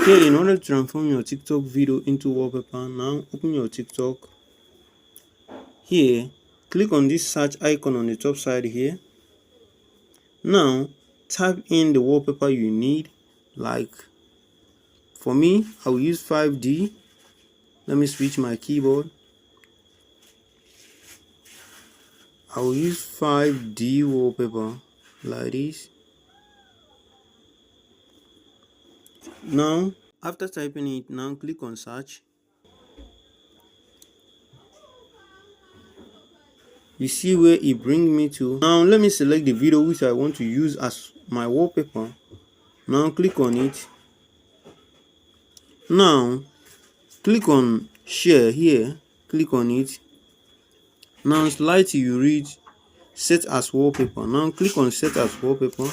Okay, in order to transform your TikTok video into wallpaper, now open your TikTok. Here, click on this search icon on the top side here. Now, type in the wallpaper you need. Like, for me, I will use 5D. Let me switch my keyboard. I will use 5D wallpaper like this. Now, after typing it, now click on search. You see where it brings me to. Now let me select the video which I want to use as my wallpaper. Now click on it. Now click on share here. Click on it. Now slide till you reach set as wallpaper. Now click on set as wallpaper.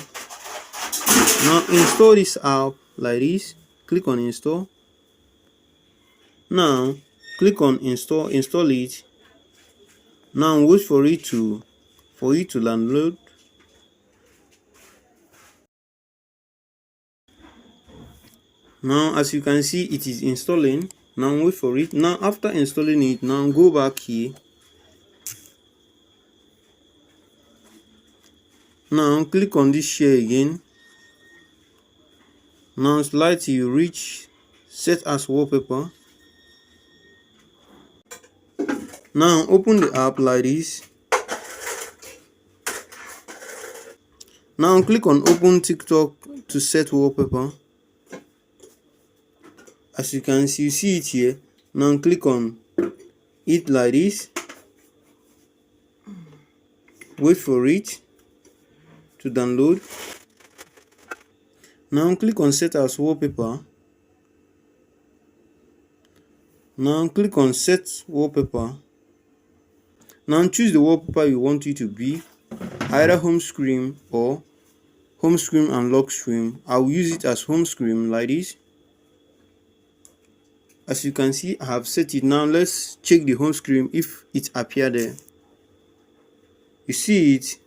Now install this app like this. Click on install. Now click on install it. Now wait for it to download. Now as you can see, it is installing. Now wait for it. Now after installing it, now go back here. Now click on this share again. Now slide till you reach set as wallpaper. Now open the app like this. Now click on open TikTok to set wallpaper. As you can see, you see it here. Now click on it like this. Wait for it to download. Now click on set as wallpaper. Now click on set wallpaper. Now choose the wallpaper you want it to be, either home screen or home screen and lock screen. I will use it as home screen like this. As you can see, I have set it. Now let's check the home screen if it appeared there. You see it.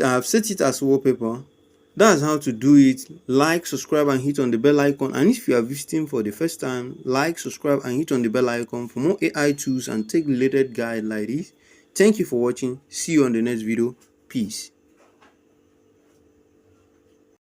I have set it as wallpaper. That's how to do it. Like, subscribe and hit on the bell icon. And if you are visiting for the first time, like, subscribe and hit on the bell icon for more AI tools and tech related guide like this. Thank you for watching. See you on the next video. Peace.